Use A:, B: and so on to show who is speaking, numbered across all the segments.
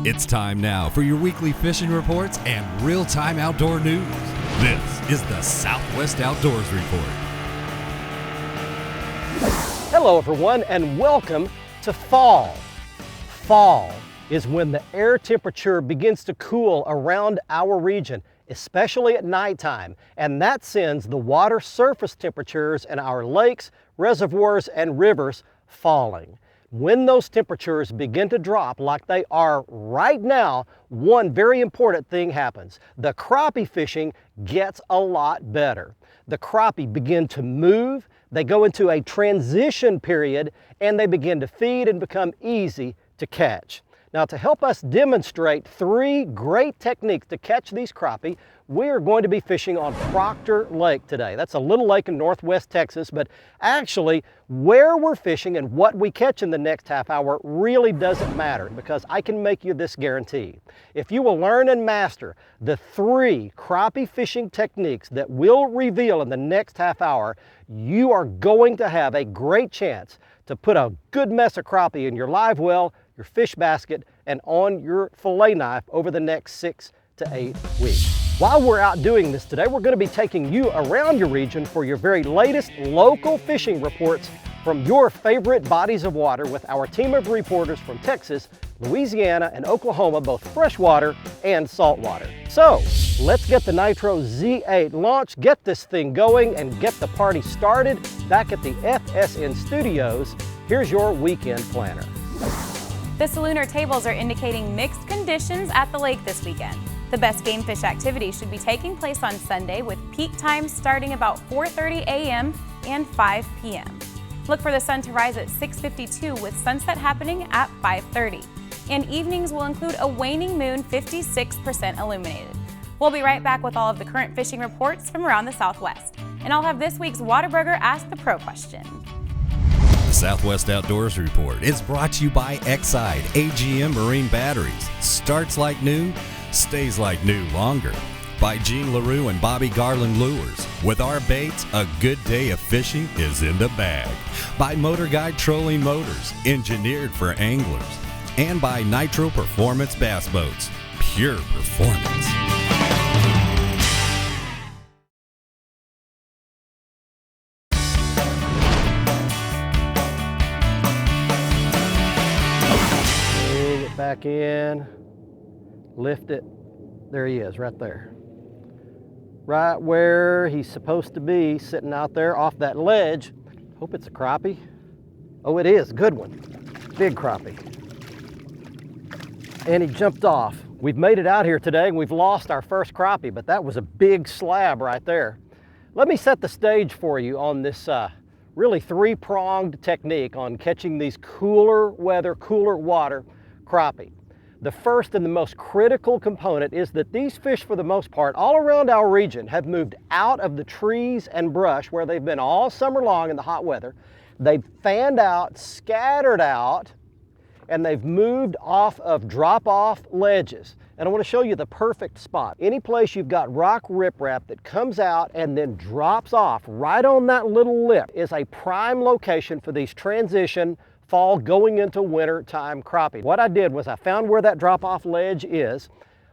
A: It's time now for your weekly fishing reports and real-time outdoor news. This is the Southwest Outdoors Report.
B: Hello everyone and welcome to fall. Fall is when the air temperature begins to cool around our region, especially at nighttime, and that sends the water surface temperatures in our lakes, reservoirs, and rivers falling. When those temperatures begin to drop like they are right now, one very important thing happens. The crappie fishing gets a lot better. The crappie begin to move, they go into a transition period, and they begin to feed and become easy to catch. Now, to help us demonstrate three great techniques to catch these crappie, we are going to be fishing on Proctor Lake today. That's a little lake in northwest Texas, but actually where we're fishing and what we catch in the next half hour really doesn't matter, because I can make you this guarantee. If you will learn and master the three crappie fishing techniques that we'll reveal in the next half hour, you are going to have a great chance to put a good mess of crappie in your live well, your fish basket, and on your fillet knife over the next 6 to 8 weeks. While we're out doing this today, we're going to be taking you around your region for your very latest local fishing reports from your favorite bodies of water with our team of reporters from Texas, Louisiana, and Oklahoma, both freshwater and saltwater. So let's get the NITRO Z8 launched, get this thing going, and get the party started back at the FSN studios. Here's your weekend planner.
C: The salooner tables are indicating mixed conditions at the lake this weekend. The best game fish activity should be taking place on Sunday, with peak times starting about 4:30 a.m. and 5 p.m. Look for the sun to rise at 6:52 with sunset happening at 5:30. And evenings will include a waning moon 56% illuminated. We'll be right back with all of the current fishing reports from around the Southwest. And I'll have this week's Whataburger Ask the Pro question.
A: The Southwest Outdoors Report is brought to you by Exide AGM Marine Batteries. Starts like new, stays like new longer. By Gene LaRue and Bobby Garland Lures. With our baits, a good day of fishing is in the bag. By MotorGuide Trolling Motors, engineered for anglers. And by NITRO Performance Bass Boats, pure performance.
B: Bring it back in, lift it. There he is, right there. Right where he's supposed to be, sitting out there off that ledge. Hope it's a crappie. Oh, it is, good one. Big crappie. And he jumped off. We've made it out here today and we've lost our first crappie, but that was a big slab right there. Let me set the stage for you on this really three-pronged technique on catching these cooler weather, cooler water crappie. The first and the most critical component is that these fish, for the most part, all around our region have moved out of the trees and brush where they've been all summer long in the hot weather. They've fanned out, scattered out, and they've moved off of drop-off ledges. And I want to show you the perfect spot. Any place you've got rock riprap that comes out and then drops off right on that little lip is a prime location for these transition fall going into winter time crappie. What I did was I found where that drop-off ledge is.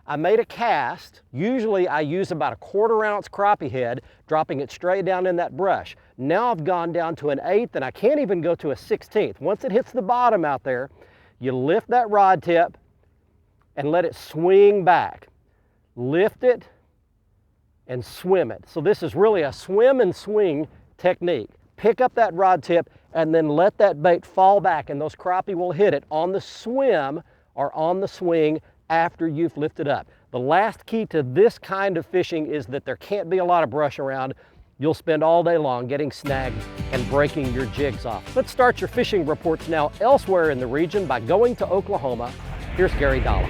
B: I made a cast. Usually I use about a 1/4 ounce crappie head, dropping it straight down in that brush. Now I've gone down to an 1/8 and I can't even go to a 1/16. Once it hits the bottom out there, you lift that rod tip and let it swing back. Lift it and swim it. So this is really a swim and swing technique. Pick up that rod tip and then let that bait fall back, and those crappie will hit it on the swim or on the swing after you've lifted up. The last key to this kind of fishing is that there can't be a lot of brush around. You'll spend all day long getting snagged and breaking your jigs off. Let's start your fishing reports now elsewhere in the region by going to Oklahoma. Here's Gary Dollar.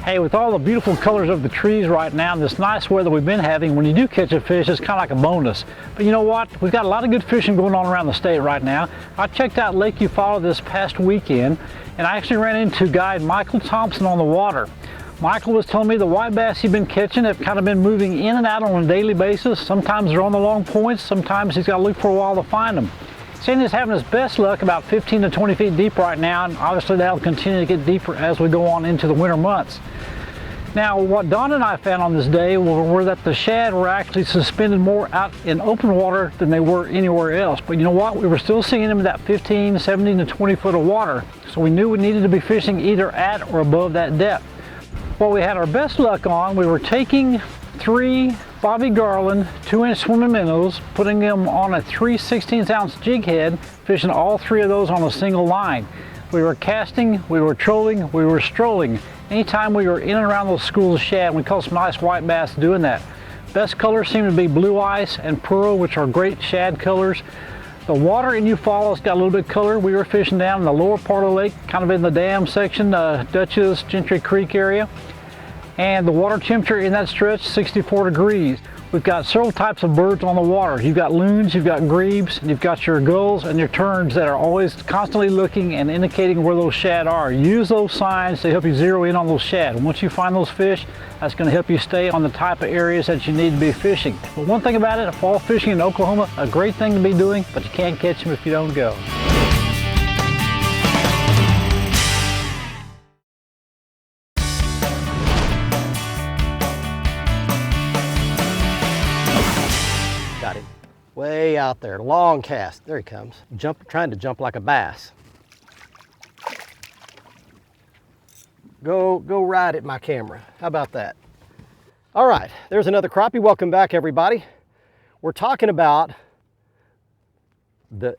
D: Hey, with all the beautiful colors of the trees right now and this nice weather we've been having, when you do catch a fish, it's kind of like a bonus. But you know what? We've got a lot of good fishing going on around the state right now. I checked out Lake Eufaula this past weekend, and I actually ran into guide Michael Thompson on the water. Michael was telling me the white bass he's been catching have kind of been moving in and out on a daily basis. Sometimes they're on the long points, sometimes he's got to look for a while to find them. Sandy's having his best luck about 15 to 20 feet deep right now, and obviously that'll continue to get deeper as we go on into the winter months. Now, what Don and I found on this day were that the shad were actually suspended more out in open water than they were anywhere else. But you know what? We were still seeing them in that 15, 17 to 20 foot of water. So we knew we needed to be fishing either at or above that depth. What we had our best luck on, we were taking 3 Bobby Garland 2-inch swimming minnows, putting them on a 3/16 ounce jig head, fishing all 3 of those on a single line. We were casting, we were trolling, we were strolling. Anytime we were in and around those schools of shad, we caught some nice white bass doing that. Best colors seem to be blue ice and pearl, which are great shad colors. The water in Eufaula's got a little bit of color. We were fishing down in the lower part of the lake, kind of in the dam section, Dutchess, Gentry Creek area. And the water temperature in that stretch, 64 degrees. We've got several types of birds on the water. You've got loons, you've got grebes, and you've got your gulls and your terns that are always constantly looking and indicating where those shad are. Use those signs to help you zero in on those shad. And once you find those fish, that's going to help you stay on the type of areas that you need to be fishing. But one thing about it, fall fishing in Oklahoma, a great thing to be doing, but you can't catch them if you don't go.
B: Got him. Way out there, long cast. There he comes. Trying to jump like a bass. Go right at my camera. How about that? All right, there's another crappie. Welcome back, everybody. We're talking about the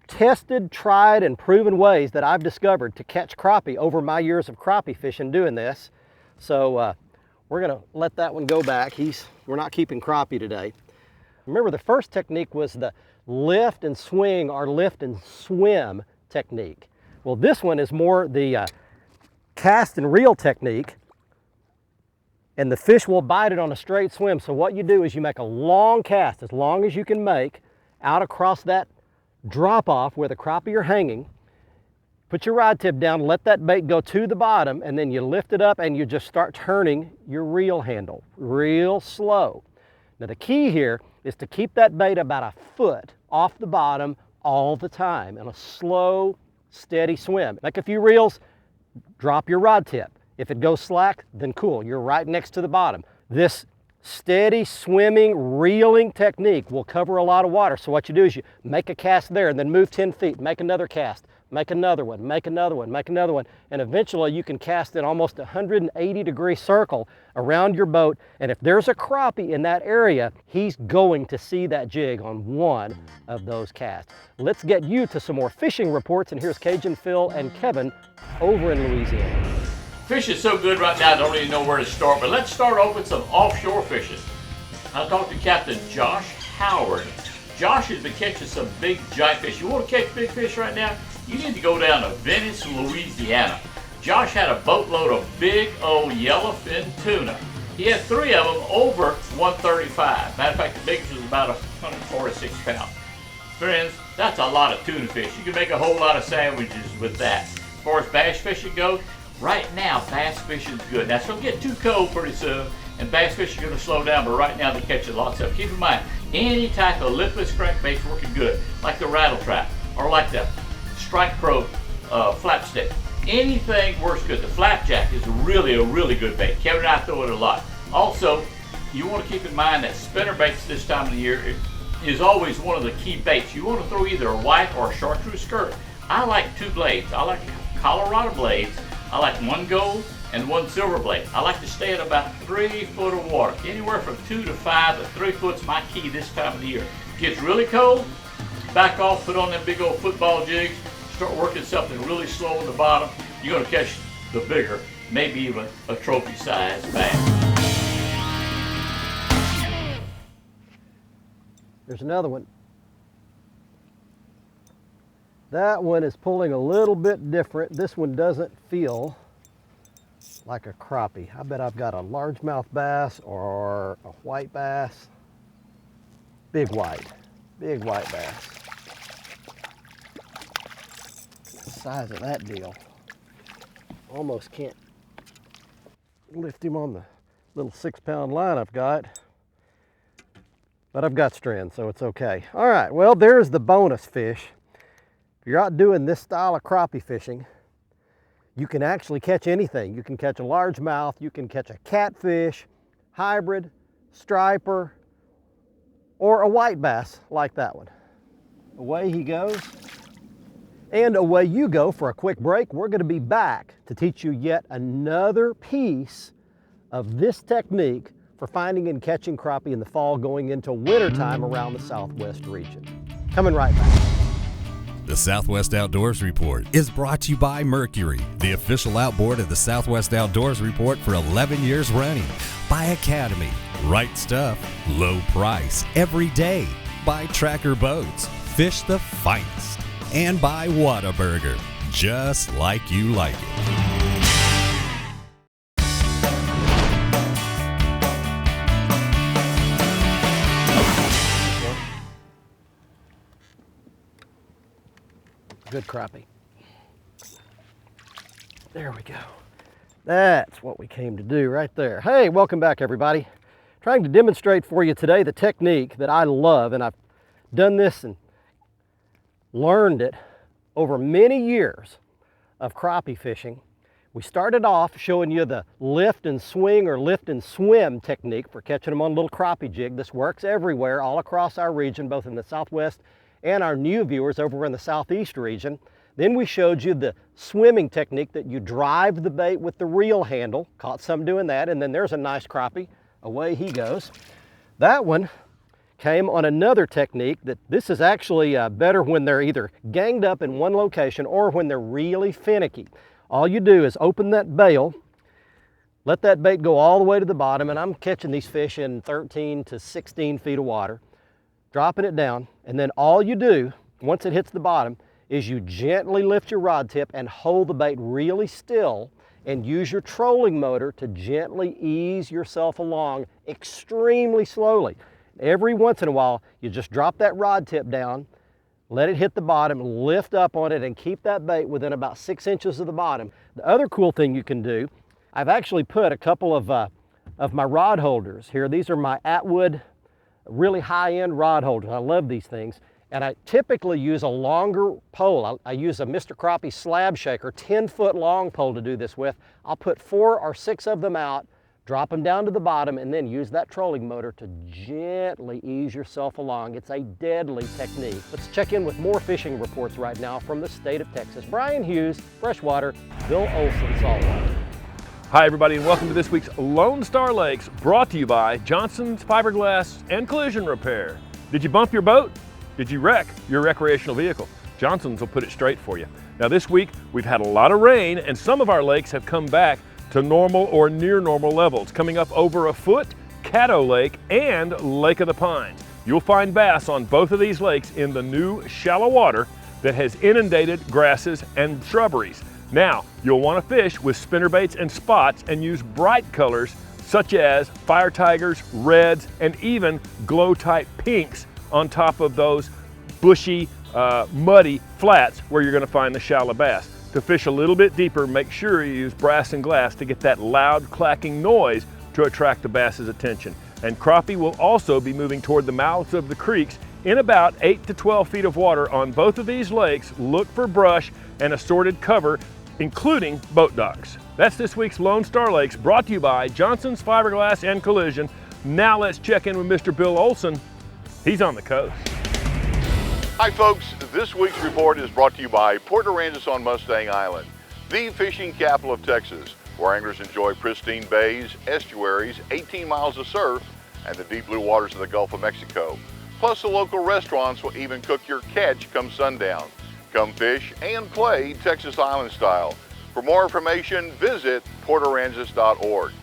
B: tested, tried, and proven ways that I've discovered to catch crappie over my years of crappie fishing doing this. So we're gonna let that one go back. We're not keeping crappie today. Remember, the first technique was the lift and swing or lift and swim technique. Well, this one is more the cast and reel technique, and the fish will bite it on a straight swim. So what you do is you make a long cast, as long as you can make, out across that drop off where the crappie are hanging. Put your rod tip down, let that bait go to the bottom, and then you lift it up and you just start turning your reel handle real slow. Now the key here is to keep that bait about a foot off the bottom all the time in a slow, steady swim. Make a few reels, drop your rod tip. If it goes slack, then cool, you're right next to the bottom. This steady swimming, reeling technique will cover a lot of water. So what you do is you make a cast there and then move 10 feet, make another cast, make another one, make another one, make another one, and eventually you can cast in almost a 180-degree circle around your boat, and if there's a crappie in that area, he's going to see that jig on one of those casts. Let's get you to some more fishing reports, and here's Cajun Phil and Kevin over in Louisiana.
E: Fish is so good right now, I don't even know where to start, but let's start off with some offshore fishing. I talked to Captain Josh Howard. Josh has been catching some big giant fish. You want to catch big fish right now? You need to go down to Venice, Louisiana. Josh had a boatload of big old yellowfin tuna. He had 3 of them over 135. Matter of fact, the biggest was about 146 pounds. Friends, that's a lot of tuna fish. You can make a whole lot of sandwiches with that. As far as bass fishing goes, right now bass fishing is good. Now it's going to get too cold pretty soon, and bass fishing is going to slow down, but right now they're catching lots of them. Keep in mind, any type of lipless crankbait is working good, like the rattle trap, or like the strike pro flapstick. Anything works good. The flapjack is really a really good bait. Kevin and I throw it a lot. Also, you want to keep in mind that spinner baits this time of the year is always one of the key baits. You want to throw either a white or a chartreuse skirt. I like 2 blades. I like Colorado blades. I like 1 gold and 1 silver blade. I like to stay at about 3 foot of water. Anywhere from 2 to 5, but 3 foot's my key this time of the year. Gets really cold, back off, put on them big old football jigs, start working something really slow on the bottom. You're going to catch the bigger, maybe even a trophy size bass.
B: There's another one. That one is pulling a little bit different. This one doesn't feel like a crappie. I bet I've got a largemouth bass or a white bass. Big white bass. The size of that deal. Almost can't lift him on the little 6-pound line I've got. but I've got strands, so it's okay. All right, well, there's the bonus fish. If you're out doing this style of crappie fishing, you can actually catch anything. You can catch a largemouth, you can catch a catfish, hybrid, striper, or a white bass like that one. Away he goes. And away you go for a quick break. We're going to be back to teach you yet another piece of this technique for finding and catching crappie in the fall going into wintertime around the Southwest region. Coming right back.
A: The Southwest Outdoors Report is brought to you by Mercury, the official outboard of the Southwest Outdoors Report for 11 years running. By Academy, right stuff, low price, every day. By Tracker Boats, fish the finest. And by Whataburger, just like you like it.
B: Good crappie. There we go. That's what we came to do right there. Hey, welcome back everybody. Trying to demonstrate for you today the technique that I love, and I've done this and learned it over many years of crappie fishing. We started off showing you the lift and swing or lift and swim technique for catching them on a little crappie jig. This works everywhere, all across our region, both in the Southwest and our new viewers over in the Southeast region. Then we showed you the swimming technique that you drive the bait with the reel handle. Caught some doing that, and then there's a nice crappie. Away he goes. That one came on another technique that this is actually better when they're either ganged up in one location or when they're really finicky. All you do is open that bail, let that bait go all the way to the bottom, and I'm catching these fish in 13 to 16 feet of water, dropping it down, and then all you do, once it hits the bottom, is you gently lift your rod tip and hold the bait really still and use your trolling motor to gently ease yourself along extremely slowly. Every once in a while, you just drop that rod tip down, let it hit the bottom, lift up on it, and keep that bait within about 6 inches of the bottom. The other cool thing you can do, I've actually put a couple of my rod holders here. These are my Atwood really high-end rod holders. I love these things. And I typically use a longer pole. I use a Mr. Crappie slab shaker, 10-foot long pole to do this with. I'll put 4 or 6 of them out, drop them down to the bottom, and then use that trolling motor to gently ease yourself along. It's a deadly technique. Let's check in with more fishing reports right now from the state of Texas. Brian Hughes, freshwater, Bill Olson, saltwater.
F: Hi everybody, and welcome to this week's Lone Star Lakes, brought to you by Johnson's Fiberglass and Collision Repair. Did you bump your boat? Did you wreck your recreational vehicle? Johnson's will put it straight for you. Now this week, we've had a lot of rain, and some of our lakes have come back to normal or near normal levels. Coming up over a foot, Caddo Lake and Lake of the Pines. You'll find bass on both of these lakes in the new shallow water that has inundated grasses and shrubberies. Now, you'll want to fish with spinnerbaits and spots and use bright colors such as fire tigers, reds, and even glow-type pinks on top of those bushy, muddy flats where you're going to find the shallow bass. To fish a little bit deeper, make sure you use brass and glass to get that loud clacking noise to attract the bass's attention. And crappie will also be moving toward the mouths of the creeks in about 8 to 12 feet of water on both of these lakes. Look for brush and assorted cover, including boat docks. That's this week's Lone Star Lakes, brought to you by Johnson's Fiberglass and Collision. Now let's check in with Mr. Bill Olson. He's on the coast.
G: Hi folks, this week's report is brought to you by Port Aransas on Mustang Island, the fishing capital of Texas, where anglers enjoy pristine bays, estuaries, 18 miles of surf, and the deep blue waters of the Gulf of Mexico. Plus the local restaurants will even cook your catch come sundown. Come fish and play Texas Island style. For more information, visit portaransas.org.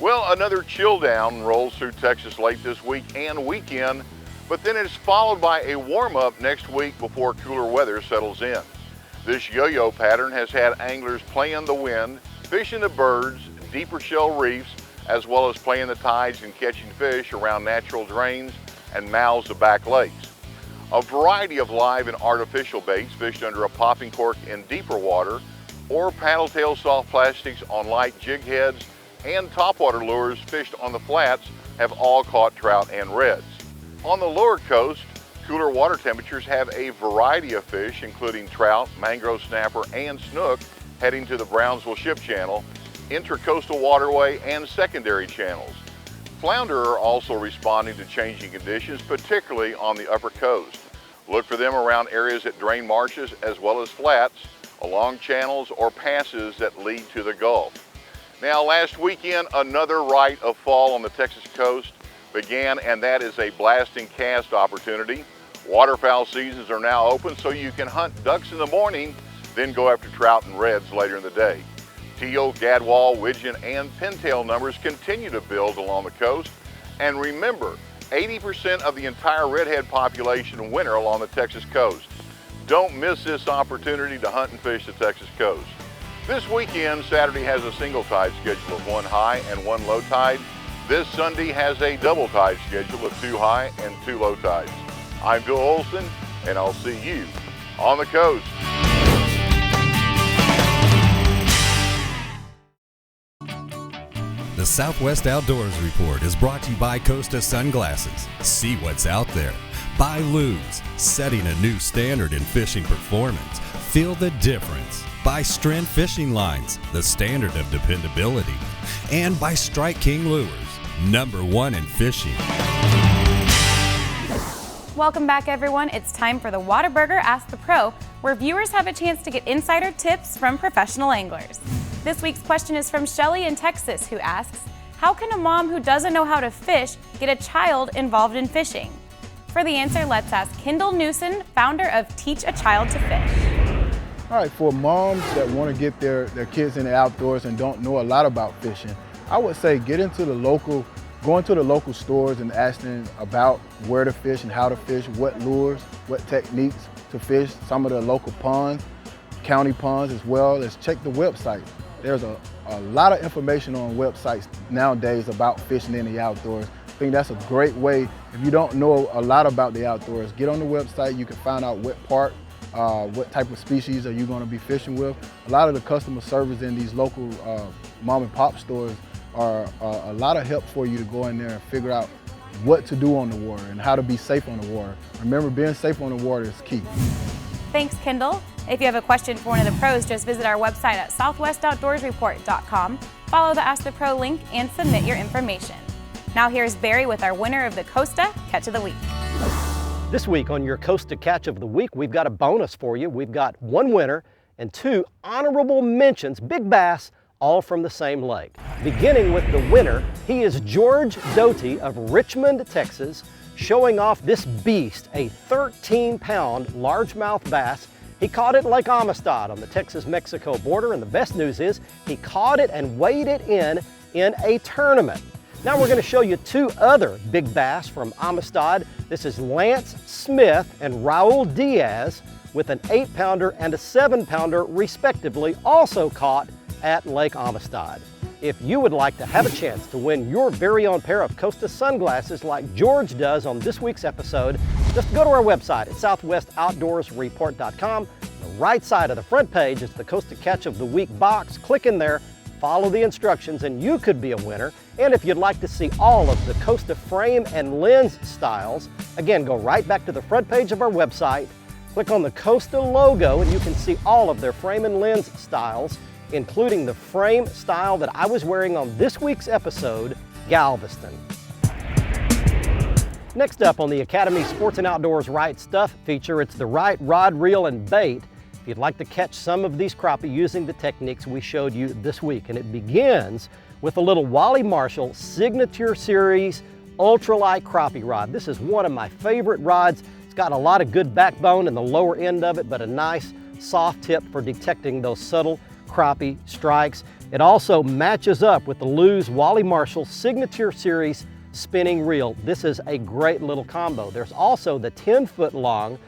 G: Well, another chill down rolls through Texas late this week and weekend, but then it's followed by a warm-up next week before cooler weather settles in. This yo-yo pattern has had anglers playing the wind, fishing the birds, deeper shell reefs, as well as playing the tides and catching fish around natural drains and mouths of back lakes. A variety of live and artificial baits fished under a popping cork in deeper water, or paddle tail soft plastics on light jig heads, and topwater lures fished on the flats have all caught trout and reds. On the lower coast, cooler water temperatures have a variety of fish, including trout, mangrove snapper, and snook, heading to the Brownsville Ship Channel, intracoastal waterway, and secondary channels. Flounder are also responding to changing conditions, particularly on the upper coast. Look for them around areas that drain marshes as well as flats, along channels or passes that lead to the Gulf. Now, last weekend, another rite of fall on the Texas coast began, and that is a blasting cast opportunity. Waterfowl seasons are now open, so you can hunt ducks in the morning, then go after trout and reds later in the day. Teal, gadwall, widgeon, and pintail numbers continue to build along the coast. And remember, 80% of the entire redhead population winter along the Texas coast. Don't miss this opportunity to hunt and fish the Texas coast. This weekend, Saturday has a single tide schedule of 1 high and 1 low tide. This Sunday has a double tide schedule of 2 high and 2 low tides. I'm Bill Olson, and I'll see you on the coast.
A: The Southwest Outdoors Report is brought to you by Costa Sunglasses. See what's out there. By Luz, setting a new standard in fishing performance. Feel the difference. By Strand Fishing Lines, the standard of dependability. And by Strike King Lures, #1 in fishing.
C: Welcome back, everyone. It's time for the Whataburger Ask the Pro, where viewers have a chance to get insider tips from professional anglers. This week's question is from Shelly in Texas, who asks, how can a mom who doesn't know how to fish get a child involved in fishing? For the answer, let's ask Kendall Newson, founder of Teach a Child to Fish.
H: All right, for moms that want to get their kids in the outdoors and don't know a lot about fishing, I would say go into the local stores and ask them about where to fish and how to fish, what lures, what techniques to fish, some of the local ponds, county ponds as well. Let's check the website. There's a lot of information on websites nowadays about fishing in the outdoors. I think that's a great way. If you don't know a lot about the outdoors, get on the website. You can find out what type of species are you going to be fishing with. A lot of the customer service in these local mom and pop stores are a lot of help for you to go in there and figure out what to do on the water and how to be safe on the water. Remember, being safe on the water is key.
C: Thanks, Kendall. If you have a question for one of the pros, just visit our website at southwestoutdoorsreport.com, follow the Ask the Pro link, and submit your information. Now here's Barry with our winner of the Costa Catch of the Week.
B: This week on your Costa Catch of the Week, we've got a bonus for you. We've got 1 winner and 2 honorable mentions, big bass, all from the same lake. Beginning with the winner, he is George Doty of Richmond, Texas, showing off this beast, a 13-pound largemouth bass. He caught it in Lake Amistad on the Texas-Mexico border, and the best news is he caught it and weighed it in a tournament. Now we're going to show you 2 other big bass from Amistad. This is Lance Smith and Raul Diaz with an 8-pounder and a 7-pounder respectively, also caught at Lake Amistad. If you would like to have a chance to win your very own pair of Costa sunglasses like George does on this week's episode, just go to our website at southwestoutdoorsreport.com. The right side of the front page is the Costa Catch of the Week box. Click in there, follow the instructions, and you could be a winner. And if you'd like to see all of the Costa frame and lens styles, again, go right back to the front page of our website, click on the Costa logo, and you can see all of their frame and lens styles, including the frame style that I was wearing on this week's episode, Galveston. Next up on the Academy Sports and Outdoors Right Stuff feature, it's the right rod, reel, and bait if you'd like to catch some of these crappie using the techniques we showed you this week. And it begins with a little Wally Marshall Signature Series ultralight crappie rod. This is one of my favorite rods. It's got a lot of good backbone in the lower end of it, but a nice soft tip for detecting those subtle crappie strikes. It also matches up with the Luz Wally Marshall Signature Series spinning reel. This is a great little combo. There's also the 10-foot long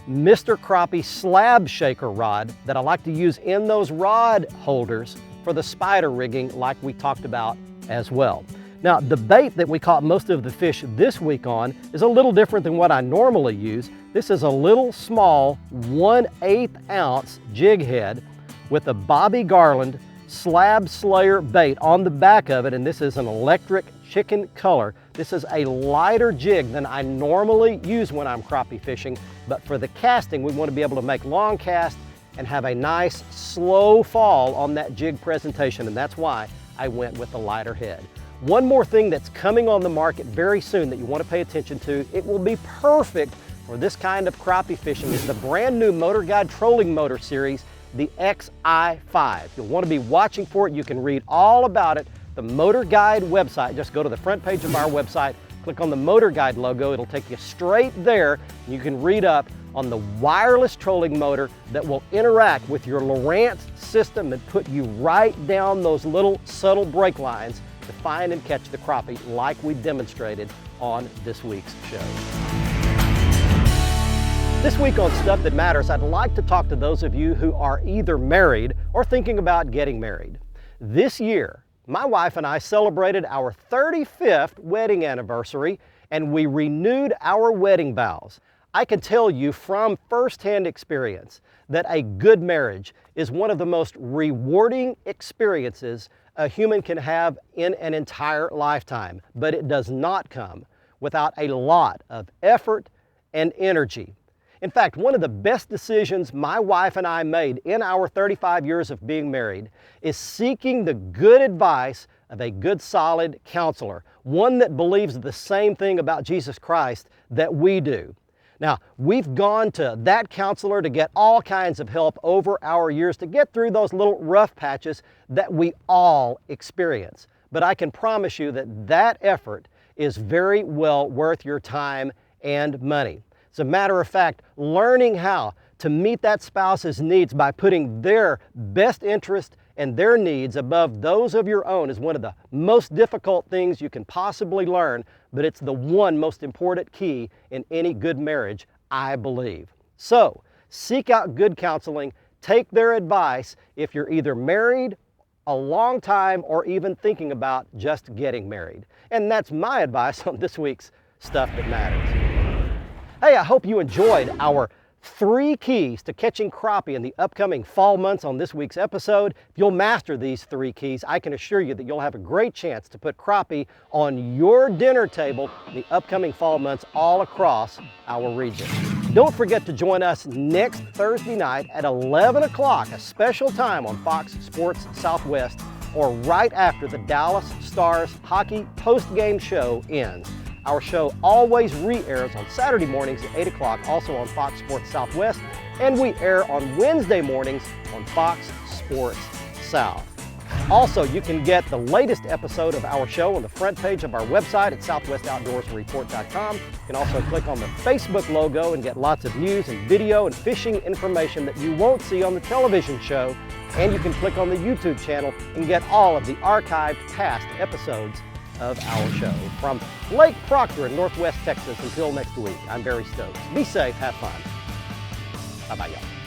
B: Mr. Crappie slab shaker rod that I like to use in those rod holders for the spider rigging like we talked about as well. Now, the bait that we caught most of the fish this week on is a little different than what I normally use. This is a little small 1/8 ounce jig head with a Bobby Garland Slab Slayer bait on the back of it, and this is an electric chicken color. This is a lighter jig than I normally use when I'm crappie fishing, but for the casting, we want to be able to make long casts and have a nice slow fall on that jig presentation, and that's why I went with the lighter head. One more thing that's coming on the market very soon that you want to pay attention to, it will be perfect for this kind of crappie fishing, is the brand new MotorGuide trolling motor series, the XI5. You'll want to be watching for it. You can read all about it. The MotorGuide website, just go to the front page of our website, click on the MotorGuide logo, it'll take you straight there, and you can read up on the wireless trolling motor that will interact with your Lowrance system and put you right down those little subtle break lines to find and catch the crappie like we demonstrated on this week's show. This week on Stuff That Matters, I'd like to talk to those of you who are either married or thinking about getting married. This year, my wife and I celebrated our 35th wedding anniversary, and we renewed our wedding vows. I can tell you from firsthand experience that a good marriage is one of the most rewarding experiences a human can have in an entire lifetime, but it does not come without a lot of effort and energy. In fact, one of the best decisions my wife and I made in our 35 years of being married is seeking the good advice of a good, solid counselor, one that believes the same thing about Jesus Christ that we do. Now, we've gone to that counselor to get all kinds of help over our years to get through those little rough patches that we all experience. But I can promise you that that effort is very well worth your time and money. As a matter of fact, learning how to meet that spouse's needs by putting their best interest and their needs above those of your own is one of the most difficult things you can possibly learn, but it's the one most important key in any good marriage, I believe. So, seek out good counseling, take their advice if you're either married a long time or even thinking about just getting married. And that's my advice on this week's Stuff That Matters. Hey, I hope you enjoyed our 3 keys to catching crappie in the upcoming fall months on this week's episode. If you'll master these 3 keys, I can assure you that you'll have a great chance to put crappie on your dinner table in the upcoming fall months all across our region. Don't forget to join us next Thursday night at 11 o'clock, a special time on Fox Sports Southwest, or right after the Dallas Stars hockey post-game show ends. Our show always re-airs on Saturday mornings at 8 o'clock, also on Fox Sports Southwest, and we air on Wednesday mornings on Fox Sports South. Also, you can get the latest episode of our show on the front page of our website at southwestoutdoorsreport.com. You can also click on the Facebook logo and get lots of news and video and fishing information that you won't see on the television show. And you can click on the YouTube channel and get all of the archived past episodes of our show. From Lake Proctor in Northwest Texas, until next week, I'm Barry Stokes. Be safe, have fun. Bye-bye, y'all.